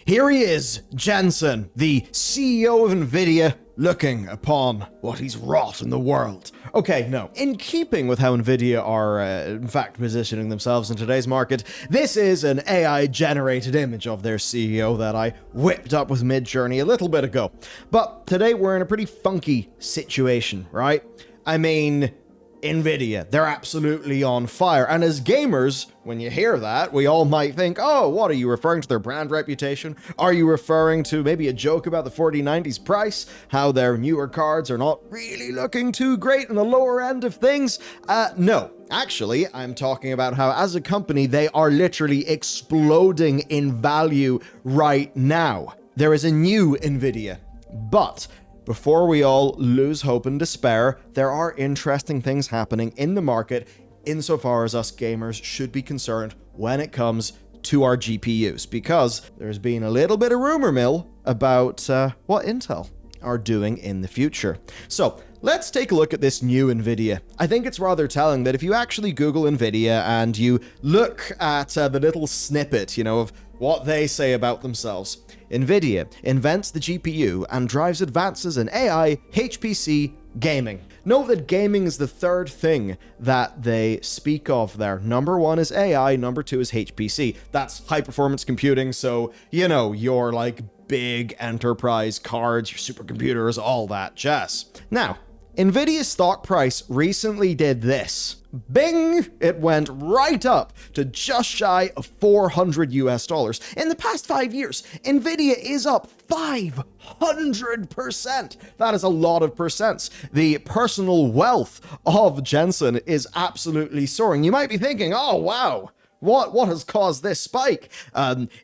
Here he is, Jensen, the CEO of Nvidia, looking upon what he's wrought in the world. Okay, no. In keeping with how Nvidia are, in fact, positioning themselves in today's market, this is an AI-generated image of their CEO that I whipped up with Midjourney a little bit ago. But today we're in a pretty funky situation, right? I mean, Nvidia, they're absolutely on fire. And as gamers, when you hear that, we all might think, oh, what, are you referring to their brand reputation? Are you referring to maybe a joke about the 4090's price? How their newer cards are not really looking too great in the lower end of things? No. Actually, I'm talking about how as a company, they are literally exploding in value right now. There is a new Nvidia, but before we all lose hope and despair, there are interesting things happening in the market insofar as us gamers should be concerned when it comes to our GPUs, because there's been a little bit of rumor mill about what Intel are doing in the future. So let's take a look at this new Nvidia. I think it's rather telling that if you actually Google Nvidia and you look at the little snippet, of what they say about themselves, Nvidia invents the GPU and drives advances in AI, HPC, gaming. Note that gaming is the third thing that they speak of there. Number one is AI, number two is HPC. That's high performance computing, so, your big enterprise cards, your supercomputers, all that jazz. Now, Nvidia's stock price recently did this. Bing! It went right up to just shy of $400. In the past 5 years, Nvidia is up 500%. That is a lot of percents. The personal wealth of Jensen is absolutely soaring. You might be thinking, oh, wow. What has caused this spike?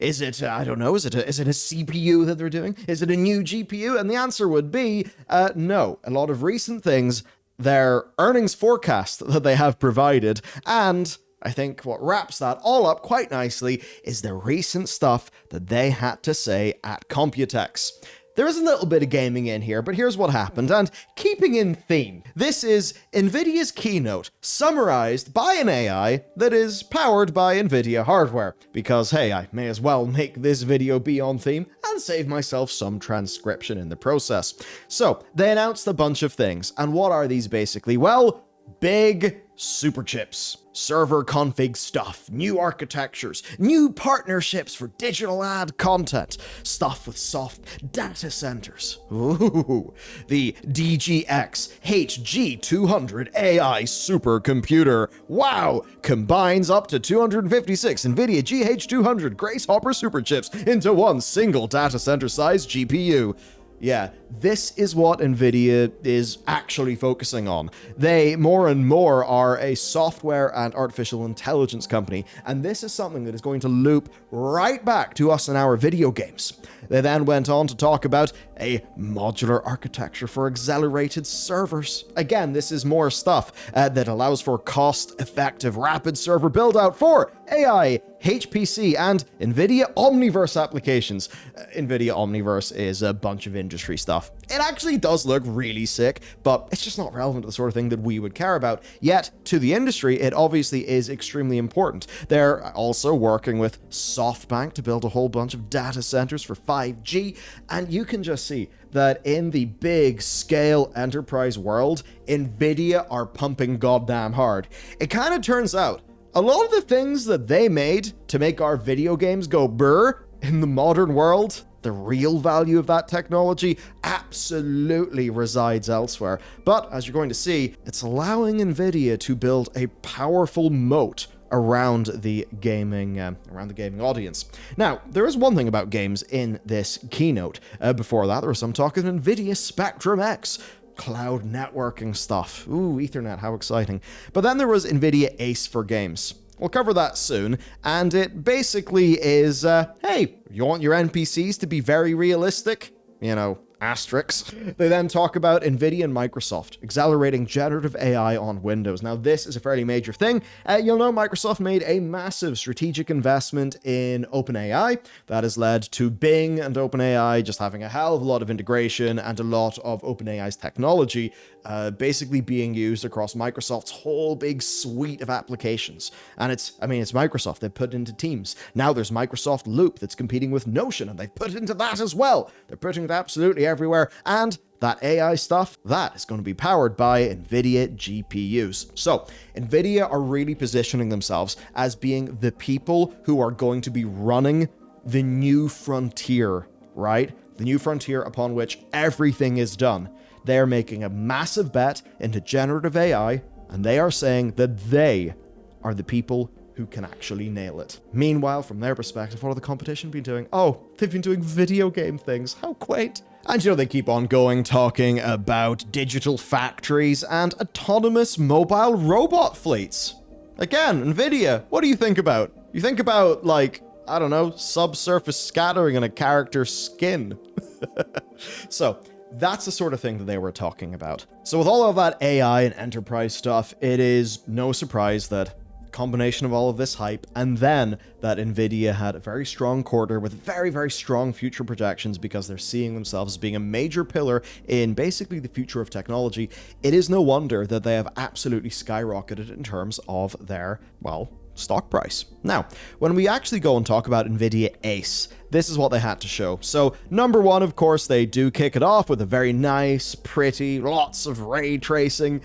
Is it, I don't know, is it a CPU that they're doing? Is it a new GPU? And the answer would be, no. A lot of recent things, their earnings forecast that they have provided, and I think what wraps that all up quite nicely is the recent stuff that they had to say at Computex. There is a little bit of gaming in here, but here's what happened, and keeping in theme, this is Nvidia's keynote, summarized by an AI that is powered by Nvidia hardware, because hey, I may as well make this video be on theme and save myself some transcription in the process. So, they announced a bunch of things, and what are these basically? Well, big super chips, server config stuff, new architectures, new partnerships for digital ad content, stuff with soft data centers. Ooh, the DGX HG200 AI supercomputer. Wow, combines up to 256 Nvidia GH200 Grace Hopper superchips into one single data center sized GPU. Yeah, this is what Nvidia is actually focusing on. They, more and more, are a software and artificial intelligence company, and this is something that is going to loop right back to us in our video games. They then went on to talk about a modular architecture for accelerated servers. Again, this is more stuff that allows for cost-effective rapid server build-out for AI, HPC, and NVIDIA Omniverse applications. NVIDIA Omniverse is a bunch of industry stuff. It actually does look really sick, but it's just not relevant to the sort of thing that we would care about. Yet, to the industry, it obviously is extremely important. They're also working with SoftBank to build a whole bunch of data centers for 5G, and you can just see that in the big scale enterprise world, NVIDIA are pumping goddamn hard. It kind of turns out a lot of the things that they made to make our video games go brr in the modern world, the real value of that technology absolutely resides elsewhere. But as you're going to see, it's allowing NVIDIA to build a powerful moat around the gaming audience. Now, there is one thing about games in this keynote. Before that, there was some talk of NVIDIA Spectrum X, cloud networking stuff. Ooh, Ethernet, how exciting. But then there was NVIDIA Ace for games. We'll cover that soon, and it basically is, hey, you want your NPCs to be very realistic? asterisks. They then talk about Nvidia and Microsoft accelerating generative AI on Windows. Now, this is a fairly major thing. You'll know Microsoft made a massive strategic investment in OpenAI that has led to Bing and OpenAI just having a hell of a lot of integration and a lot of OpenAI's technology basically being used across Microsoft's whole big suite of applications. And it's Microsoft. They've put it into Teams. Now there's Microsoft Loop that's competing with Notion, and they've put it into that as well. They're putting it absolutely everywhere. And that AI stuff, that is going to be powered by Nvidia GPUs. So Nvidia are really positioning themselves as being the people who are going to be running the new frontier, right? The new frontier upon which everything is done. They're making a massive bet into generative AI, and they are saying that they are the people who can actually nail it. Meanwhile, from their perspective, what have the competition been doing? Oh, they've been doing video game things. How quaint. And they keep on going, talking about digital factories and autonomous mobile robot fleets. Again, Nvidia, what do you think about? You think about, like, I don't know, subsurface scattering in a character's skin. So, that's the sort of thing that they were talking about. So with all of that AI and enterprise stuff, it is no surprise that combination of all of this hype, and then that Nvidia had a very strong quarter with very, very strong future projections because they're seeing themselves as being a major pillar in basically the future of technology. It is no wonder that they have absolutely skyrocketed in terms of their, well, stock price. Now, when we actually go and talk about Nvidia Ace, this is what they had to show. So, number one, of course, they do kick it off with a very nice, pretty, lots of ray tracing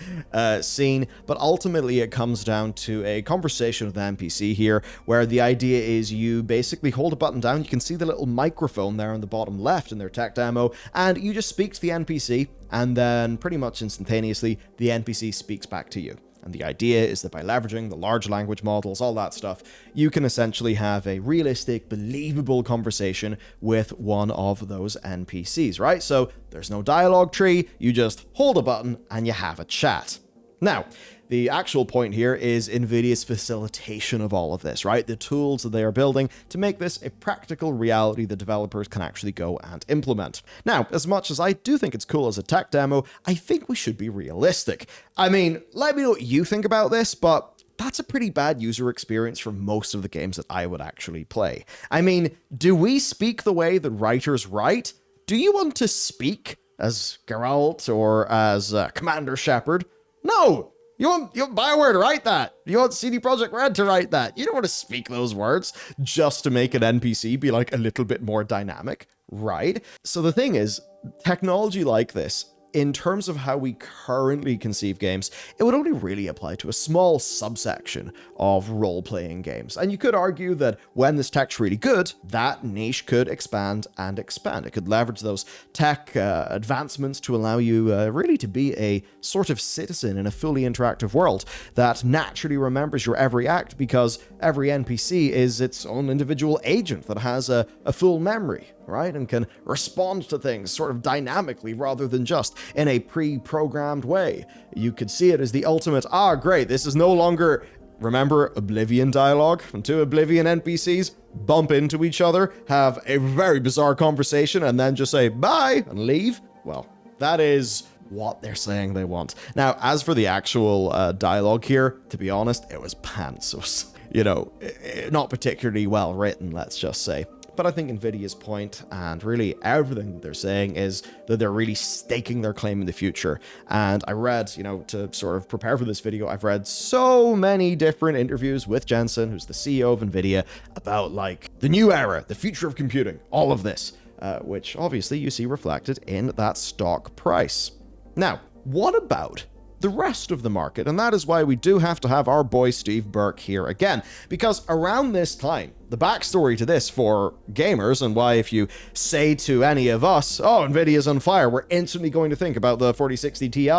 scene, but ultimately it comes down to a conversation with the NPC here, where the idea is you basically hold a button down, you can see the little microphone there on the bottom left in their tech demo, and you just speak to the NPC, and then pretty much instantaneously, the NPC speaks back to you. And the idea is that by leveraging the large language models, all that stuff, you can essentially have a realistic, believable conversation with one of those NPCs, right? So there's no dialogue tree, you just hold a button and you have a chat. Now, the actual point here is Nvidia's facilitation of all of this, right? The tools that they are building to make this a practical reality that developers can actually go and implement. Now, as much as I do think it's cool as a tech demo, I think we should be realistic. I mean, let me know what you think about this, but that's a pretty bad user experience for most of the games that I would actually play. I mean, do we speak the way that writers write? Do you want to speak as Geralt or as Commander Shepard? No! You want BioWare to write that. You want CD Projekt Red to write that. You don't want to speak those words just to make an NPC be like a little bit more dynamic, right? So the thing is, technology like this, in terms of how we currently conceive games, it would only really apply to a small subsection of role-playing games. And you could argue that when this tech's really good, that niche could expand and expand. It could leverage those tech advancements to allow you really to be a sort of citizen in a fully interactive world that naturally remembers your every act because every NPC is its own individual agent that has a full memory, right? And can respond to things sort of dynamically rather than just in a pre-programmed way. You could see it as the ultimate, great, this is no longer, remember Oblivion dialogue? When two Oblivion NPCs bump into each other, have a very bizarre conversation, and then just say bye and leave? Well, that is what they're saying they want. Now, as for the actual dialogue here, to be honest, it was pants. It was, not particularly well written, let's just say. But I think Nvidia's point and really everything that they're saying is that they're really staking their claim in the future. And I read, to sort of prepare for this video, I've read so many different interviews with Jensen, who's the CEO of Nvidia, about like the new era, the future of computing, all of this, which obviously you see reflected in that stock price. Now, what about the rest of the market? And that is why we do have to have our boy Steve Burke here again, because around this time, the backstory to this for gamers, and why if you say to any of us, Nvidia's on fire, we're instantly going to think about the 4060 Ti.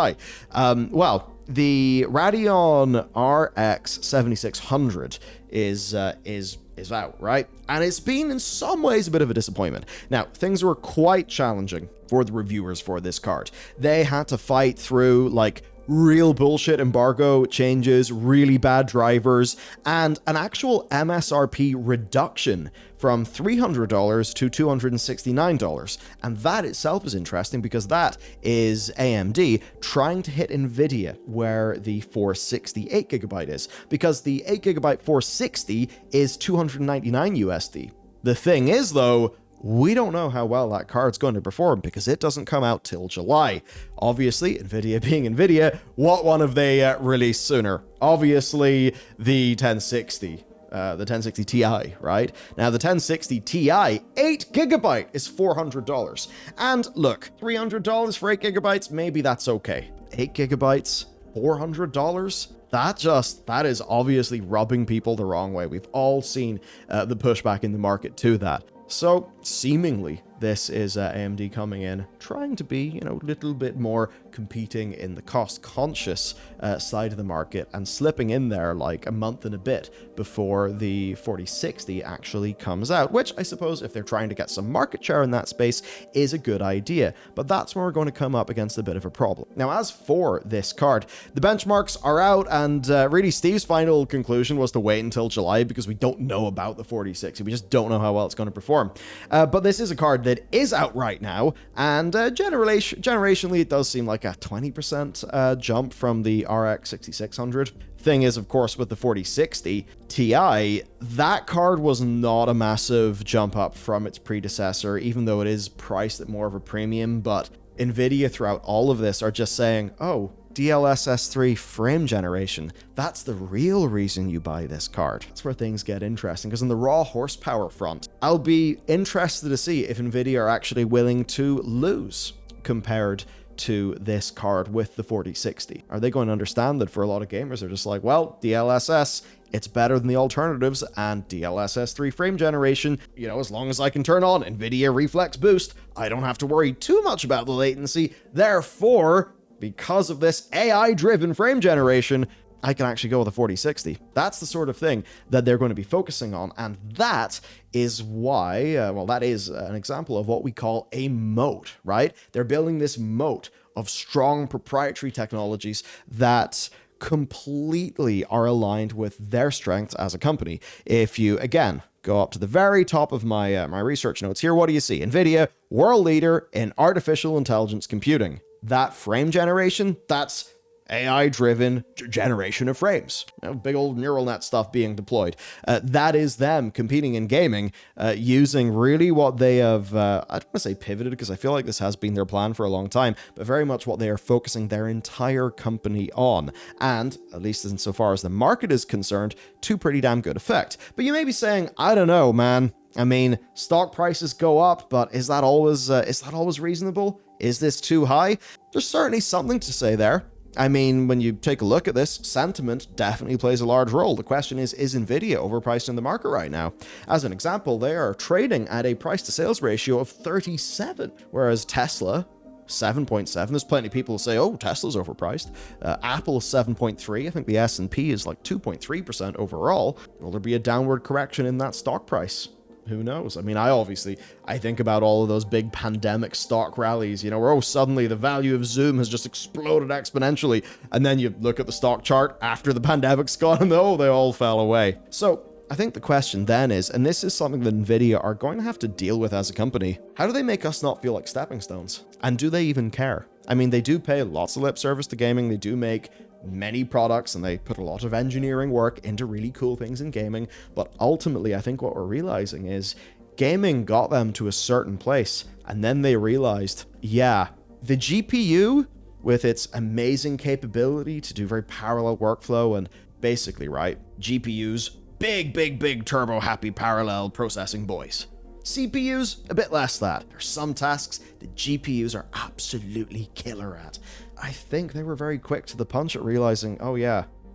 Well, the Radeon RX 7600 is out, right? And it's been in some ways a bit of a disappointment. Now, things were quite challenging for the reviewers for this card. They had to fight through like real bullshit embargo changes, really bad drivers, and an actual MSRP reduction from $300 to $269. And that itself is interesting because that is AMD trying to hit Nvidia where the 468GB is, because the 8GB 460 is 299 USD. The thing is, though, we don't know how well that card's going to perform because it doesn't come out till July. Obviously, Nvidia being Nvidia, what one have they released sooner? Obviously, the 1060. The 1060 Ti, right? Now, the 1060 Ti, 8GB is $400. And look, $300 for 8GB, maybe that's okay. 8GB, $400? That is obviously rubbing people the wrong way. We've all seen the pushback in the market to that. So, seemingly, this is AMD coming in, trying to be, a little bit more competing in the cost-conscious side of the market and slipping in there like a month and a bit before the 4060 actually comes out, which I suppose if they're trying to get some market share in that space is a good idea, but that's where we're going to come up against a bit of a problem. Now, as for this card, the benchmarks are out, and really Steve's final conclusion was to wait until July because we don't know about the 4060. We just don't know how well it's going to perform. But this is a card that is out right now, and generationally it does seem like a 20% jump from the RX 6600. Thing is, of course, with the 4060 Ti, that card was not a massive jump up from its predecessor, even though it is priced at more of a premium, but Nvidia throughout all of this are just saying, oh, DLSS 3 frame generation, that's the real reason you buy this card. That's where things get interesting, because on the raw horsepower front, I'll be interested to see if Nvidia are actually willing to lose compared to this card with the 4060. Are they going to understand that for a lot of gamers, they're just like, well, DLSS, it's better than the alternatives, and DLSS 3 frame generation, as long as I can turn on Nvidia Reflex Boost, I don't have to worry too much about the latency. Therefore, because of this AI-driven frame generation, I can actually go with a 4060. That's the sort of thing that they're going to be focusing on, and that is why, that is an example of what we call a moat, right? They're building this moat of strong proprietary technologies that completely are aligned with their strengths as a company. If you, again, go up to the very top of my research notes here, what do you see? Nvidia, world leader in artificial intelligence computing. That frame generation, that's AI-driven generation of frames. Big old neural net stuff being deployed. That is them competing in gaming using really what they have, I don't want to say pivoted because I feel like this has been their plan for a long time, but very much what they are focusing their entire company on. And, at least insofar as the market is concerned, to pretty damn good effect. But you may be saying, I don't know, man. I mean, stock prices go up, but is that always reasonable? Is this too high? There's certainly something to say there. I mean, when you take a look at this, sentiment definitely plays a large role. The question is Nvidia overpriced in the market right now? As an example, they are trading at a price-to-sales ratio of 37, whereas Tesla, 7.7. There's plenty of people who say, oh, Tesla's overpriced. Apple 7.3. I think the S&P is like 2.3% overall. Will there be a downward correction in that stock price? Who knows? I mean, I think about all of those big pandemic stock rallies, where, suddenly the value of Zoom has just exploded exponentially. And then you look at the stock chart after the pandemic's gone and, they all fell away. So I think the question then is, and this is something that Nvidia are going to have to deal with as a company, how do they make us not feel like stepping stones? And do they even care? I mean, they do pay lots of lip service to gaming. They do make many products, and they put a lot of engineering work into really cool things in gaming, but ultimately I think what we're realizing is gaming got them to a certain place, and then they realized, the GPU, with its amazing capability to do very parallel workflow, and basically, right, GPUs, big turbo happy parallel processing boys. CPUs, a bit less that. There's some tasks that GPUs are absolutely killer at. I think they were very quick to the punch at realizing,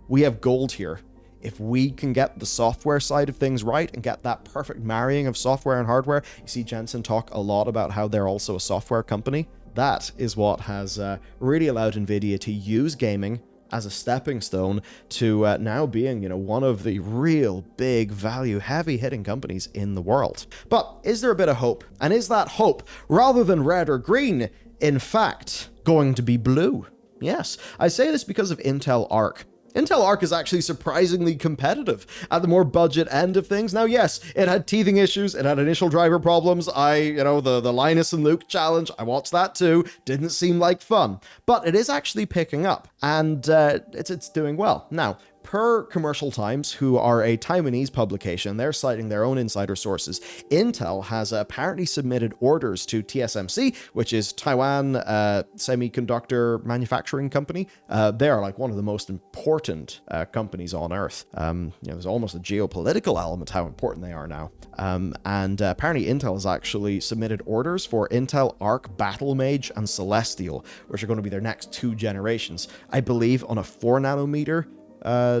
we have gold here. If we can get the software side of things right and get that perfect marrying of software and hardware, you see Jensen talk a lot about how they're also a software company. That is what has really allowed Nvidia to use gaming as a stepping stone to now being, one of the real big value heavy hitting companies in the world. But is there a bit of hope? And is that hope, rather than red or green, in fact going to be blue? Yes, I say this because of Intel Arc. Intel Arc is actually surprisingly competitive at the more budget end of things. Now, yes, it had teething issues, it had initial driver problems. The Linus and Luke challenge, I watched that too. Didn't seem like fun, but it is actually picking up, and it's doing well. Now, per Commercial Times, who are a Taiwanese publication, they're citing their own insider sources. Intel has apparently submitted orders to TSMC, which is Taiwan Semiconductor Manufacturing Company. They are like one of the most important companies on Earth. There's almost a geopolitical element how important they are now. And apparently Intel has actually submitted orders for Intel Arc Battle Mage and Celestial, which are going to be their next 2 generations. I believe on a 4 nanometer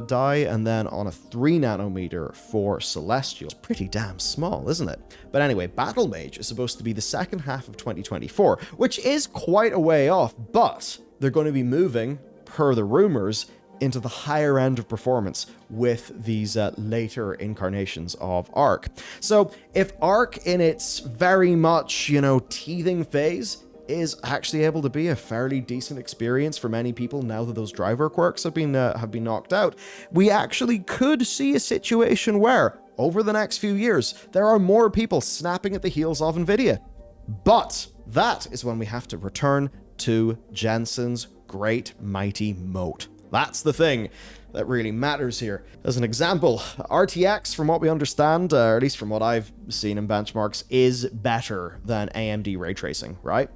die, and then on a 3 nanometer for Celestial. It's pretty damn small, isn't it? But anyway, Battle Mage is supposed to be the second half of 2024, which is quite a way off, but they're going to be moving, per the rumors, into the higher end of performance with these later incarnations of Arc. So if Arc in its very much, teething phase is actually able to be a fairly decent experience for many people now that those driver quirks have been knocked out, we actually could see a situation where, over the next few years, there are more people snapping at the heels of Nvidia. But that is when we have to return to Jensen's great mighty moat. That's the thing that really matters here. As an example, RTX, from what we understand, or at least from what I've seen in benchmarks, is better than AMD ray tracing, right?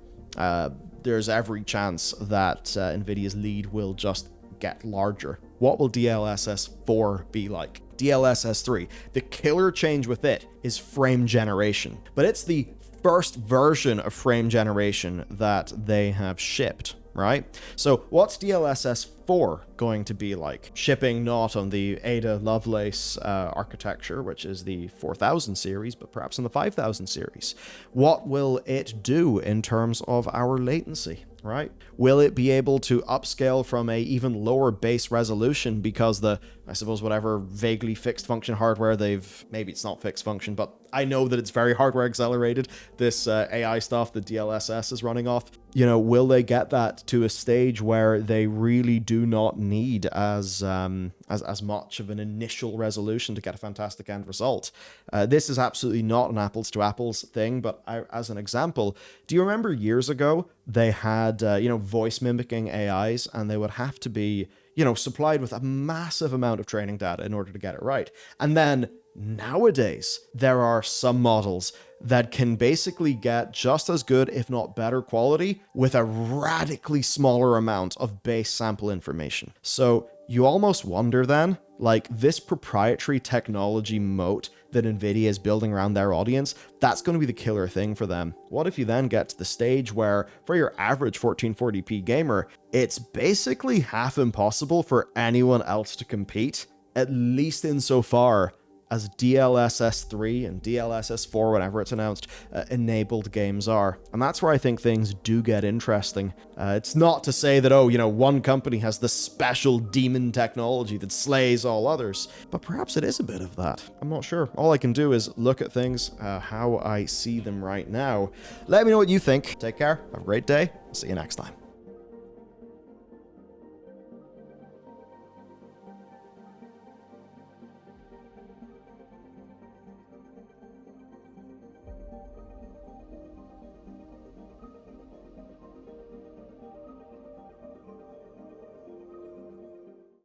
There's every chance that Nvidia's lead will just get larger. What will DLSS 4 be like? DLSS 3, the killer change with it is frame generation, but it's the first version of frame generation that they have shipped, right? So what's DLSS 4 going to be like? Shipping not on the Ada Lovelace architecture, which is the 4000 series, but perhaps on the 5000 series. What will it do in terms of our latency, right? Will it be able to upscale from a even lower base resolution because whatever vaguely fixed function hardware maybe it's not fixed function, but I know that it's very hardware accelerated, this AI stuff that DLSS is running off. Will they get that to a stage where they really do not need as much of an initial resolution to get a fantastic end result? This is absolutely not an apples to apples thing, but as an example, do you remember years ago they had voice mimicking AIs, and they would have to be supplied with a massive amount of training data in order to get it right? And then nowadays, there are some models that can basically get just as good, if not better quality, with a radically smaller amount of base sample information. So you almost wonder then, like, this proprietary technology moat that Nvidia is building around their audience, that's going to be the killer thing for them. What if you then get to the stage where, for your average 1440p gamer, it's basically half impossible for anyone else to compete, at least insofar as DLSS 3 and DLSS 4, whenever it's announced, enabled games are. And that's where I think things do get interesting. It's not to say that, one company has the special demon technology that slays all others, but perhaps it is a bit of that. I'm not sure. All I can do is look at things how I see them right now. Let me know what you think. Take care. Have a great day. See you next time.